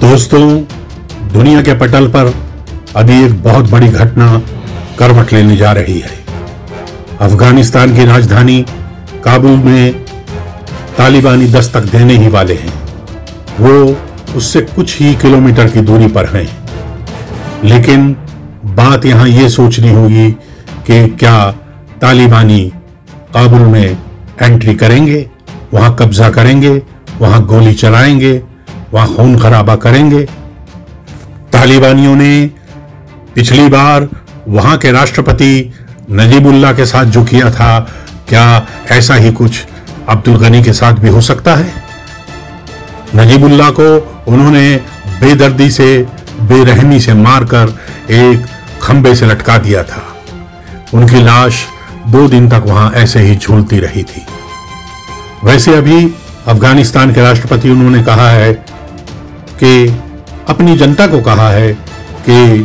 दोस्तों, दुनिया के पटल पर अभी एक बहुत बड़ी घटना करवट लेने जा रही है। अफगानिस्तान की राजधानी काबुल में तालिबानी दस्तक देने ही वाले हैं। वो उससे कुछ ही किलोमीटर की दूरी पर हैं। लेकिन बात यहां ये सोचनी होगी कि क्या तालिबानी काबुल में एंट्री करेंगे, वहां कब्जा करेंगे, वहां गोली चलाएंगे, वहां खून खराबा करेंगे। तालिबानियों ने पिछली बार वहां के राष्ट्रपति नजीबुल्लाह के साथ जो किया था, क्या ऐसा ही कुछ अब्दुल गनी के साथ भी हो सकता है? नजीबुल्लाह को उन्होंने बेदर्दी से, बेरहमी से मारकर एक खंबे से लटका दिया था। उनकी लाश 2 दिन तक वहां ऐसे ही झूलती रही थी। वैसे अभी अफगानिस्तान के राष्ट्रपति उन्होंने कहा है कि अपनी जनता को कहा है कि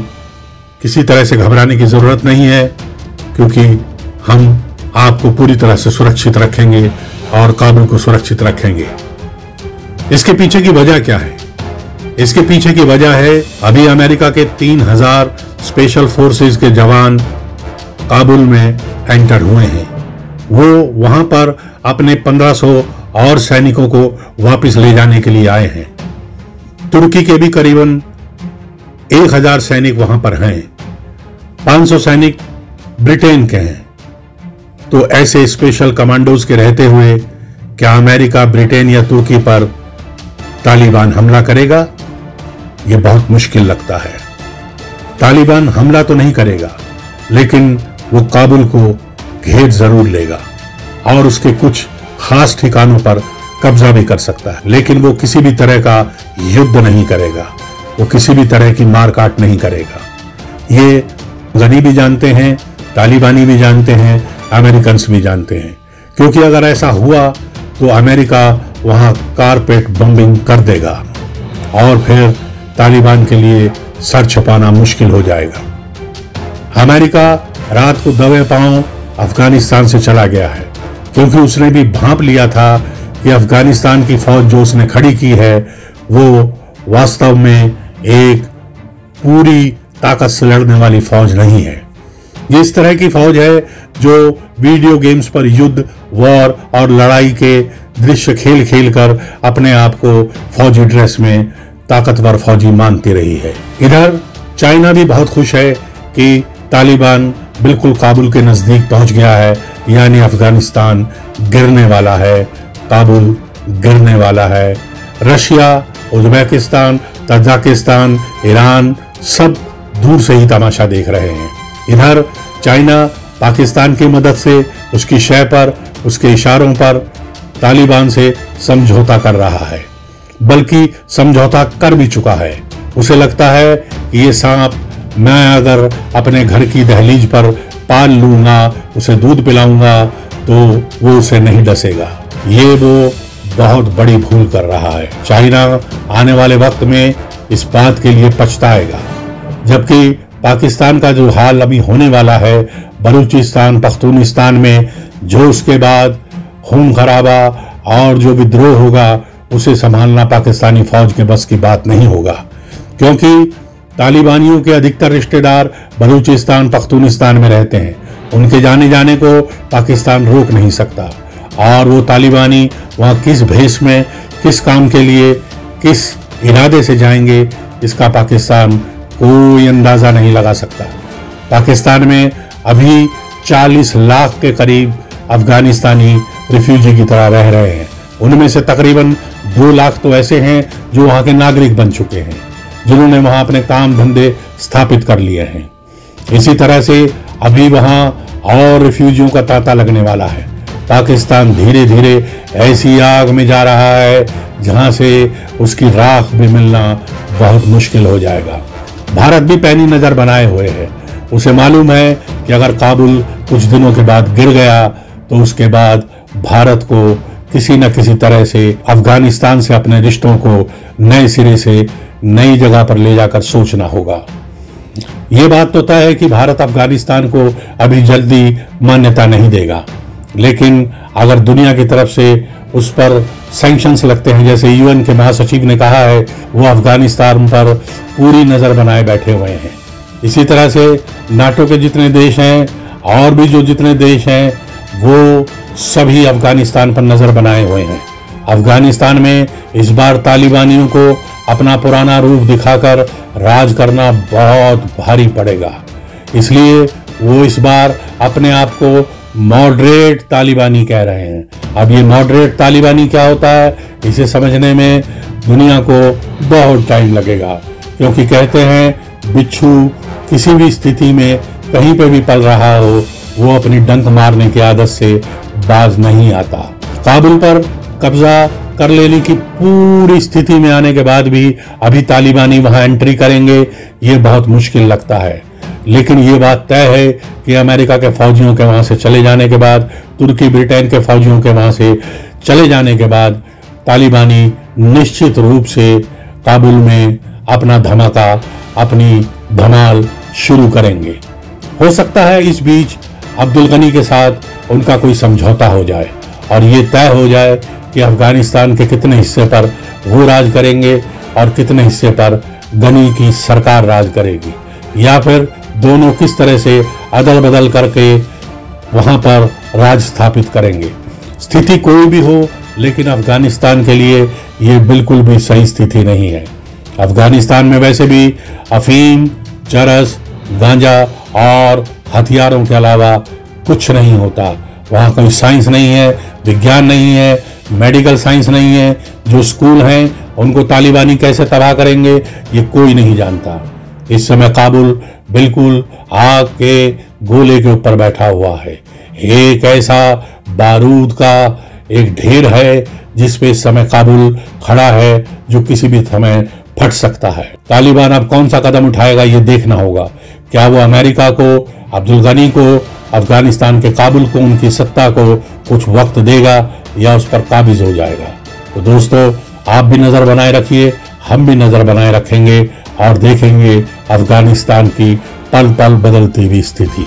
किसी तरह से घबराने की जरूरत नहीं है, क्योंकि हम आपको पूरी तरह से सुरक्षित रखेंगे और काबुल को सुरक्षित रखेंगे। इसके पीछे की वजह क्या है? इसके पीछे की वजह है अभी अमेरिका के 3000 स्पेशल फोर्सेस के जवान काबुल में एंटर हुए हैं। वो वहां पर अपने 1500 और सैनिकों को वापस ले जाने के लिए आए हैं। तुर्की के भी करीबन 1000 सैनिक वहां पर हैं। 500 सैनिक ब्रिटेन के हैं। तो ऐसे स्पेशल कमांडोज के रहते हुए क्या अमेरिका, ब्रिटेन या तुर्की पर तालिबान हमला करेगा? यह बहुत मुश्किल लगता है। तालिबान हमला तो नहीं करेगा, लेकिन वो काबुल को घेर जरूर लेगा और उसके कुछ खास ठिकानों पर कब्जा भी कर सकता है। लेकिन वो किसी भी तरह का युद्ध नहीं करेगा, वो किसी भी तरह की मारकाट नहीं करेगा। ये गनी भी जानते हैं, तालिबानी भी जानते हैं, अमेरिकन्स भी जानते हैं। क्योंकि अगर ऐसा हुआ तो अमेरिका वहां कारपेट बम्बिंग कर देगा और फिर तालिबान के लिए सर छुपाना मुश्किल हो जाएगा। अमेरिका रात को दबे पांव अफगानिस्तान से चला गया है, क्योंकि उसने भी भांप लिया था कि अफगानिस्तान की फौज जो उसने खड़ी की है वो वास्तव में एक पूरी ताकत से लड़ने वाली फौज नहीं है। ये इस तरह की फौज है जो वीडियो गेम्स पर युद्ध, वॉर और लड़ाई के दृश्य खेल खेल कर अपने आप को फौजी ड्रेस में ताकतवर फौजी मानती रही है। इधर चाइना भी बहुत खुश है कि तालिबान बिल्कुल काबुल के नजदीक पहुंच गया है, यानी अफगानिस्तान गिरने वाला है, काबुल गिरने वाला है। रशिया, उज्बेकिस्तान, तजाकिस्तान, ईरान सब दूर से ही तमाशा देख रहे हैं। इधर चाइना पाकिस्तान की मदद से उसकी शय पर, उसके इशारों पर तालिबान से समझौता कर रहा है, बल्कि समझौता कर भी चुका है। उसे लगता है कि ये सांप मैं अगर अपने घर की दहलीज पर पाल लूंगा, उसे दूध पिलाऊंगा, तो वो उसे नहीं डसेगा। ये वो बहुत बड़ी भूल कर रहा है। चाइना आने वाले वक्त में इस बात के लिए पछताएगा। जबकि पाकिस्तान का जो हाल अभी होने वाला है बलूचिस्तान, पख्तूनिस्तान में, जो उसके बाद खून खराबा और जो विद्रोह होगा, उसे संभालना पाकिस्तानी फौज के बस की बात नहीं होगा। क्योंकि तालिबानियों के अधिकतर रिश्तेदार बलूचिस्तान, पख्तूनिस्तान में रहते हैं। उनके जाने को पाकिस्तान रोक नहीं सकता। और वो तालिबानी वहाँ किस भेष में, किस काम के लिए, किस इरादे से जाएंगे, इसका पाकिस्तान कोई अंदाजा नहीं लगा सकता। पाकिस्तान में अभी 40 लाख के करीब अफगानिस्तानी रिफ्यूजी की तरह रह रहे हैं। उनमें से तकरीबन 2 लाख तो ऐसे हैं जो वहाँ के नागरिक बन चुके हैं, जिन्होंने वहाँ अपने काम धंधे स्थापित कर लिए हैं। इसी तरह से अभी वहाँ और रिफ्यूजियों का तांता लगने वाला है। पाकिस्तान धीरे धीरे ऐसी आग में जा रहा है जहां से उसकी राख भी मिलना बहुत मुश्किल हो जाएगा। भारत भी पैनी नजर बनाए हुए है। उसे मालूम है कि अगर काबुल कुछ दिनों के बाद गिर गया तो उसके बाद भारत को किसी न किसी तरह से अफगानिस्तान से अपने रिश्तों को नए सिरे से नई जगह पर ले जाकर सोचना होगा। ये बात तो तय है कि भारत अफगानिस्तान को अभी जल्दी मान्यता नहीं देगा, लेकिन अगर दुनिया की तरफ से उस पर सैंक्शंस लगते हैं। जैसे यूएन के महासचिव ने कहा है, वो अफगानिस्तान पर पूरी नजर बनाए बैठे हुए हैं। इसी तरह से नाटो के जितने देश हैं और भी जो जितने देश हैं वो सभी अफगानिस्तान पर नजर बनाए हुए हैं। अफगानिस्तान में इस बार तालिबानियों को अपना पुराना रूप दिखाकर राज करना बहुत भारी पड़ेगा, इसलिए वो इस बार अपने आप को मॉडरेट तालिबानी कह रहे हैं। अब ये मॉडरेट तालिबानी क्या होता है, इसे समझने में दुनिया को बहुत टाइम लगेगा, क्योंकि कहते हैं बिच्छू किसी भी स्थिति में कहीं पे भी पल रहा हो, वो अपनी डंक मारने की आदत से बाज नहीं आता। काबुल पर कब्जा कर लेने की पूरी स्थिति में आने के बाद भी अभी तालिबानी वहां एंट्री करेंगे, ये बहुत मुश्किल लगता है। लेकिन ये बात तय है कि अमेरिका के फौजियों के वहां से चले जाने के बाद, तुर्की ब्रिटेन के फौजियों के वहां से चले जाने के बाद तालिबानी निश्चित रूप से काबुल में अपना धमाका, अपनी धमाल शुरू करेंगे। हो सकता है इस बीच अब्दुल गनी के साथ उनका कोई समझौता हो जाए और ये तय हो जाए कि अफगानिस्तान के कितने हिस्से पर वो राज करेंगे और कितने हिस्से पर गनी की सरकार राज करेगी, या फिर दोनों किस तरह से अदल बदल करके वहां पर राज स्थापित करेंगे। स्थिति कोई भी हो, लेकिन अफगानिस्तान के लिए ये बिल्कुल भी सही स्थिति नहीं है। अफगानिस्तान में वैसे भी अफीम, चरस, गांजा और हथियारों के अलावा कुछ नहीं होता। वहां कोई साइंस नहीं है, विज्ञान नहीं है, मेडिकल साइंस नहीं है। जो स्कूल हैं उनको तालिबानी कैसे तबाह करेंगे ये कोई नहीं जानता। इस समय काबुल बिल्कुल आग के गोले के ऊपर बैठा हुआ है। एक ऐसा बारूद का एक ढेर है जिस पे इस समय काबुल खड़ा है, जो किसी भी समय फट सकता है। तालिबान अब कौन सा कदम उठाएगा ये देखना होगा। क्या वो अमेरिका को, अब्दुल गनी को, अफगानिस्तान के काबुल को, उनकी सत्ता को कुछ वक्त देगा या उस पर काबिज हो जाएगा। तो दोस्तों, आप भी नजर बनाए रखिए, हम भी नजर बनाए रखेंगे और देखेंगे अफगानिस्तान की पल पल बदलती हुई स्थिति।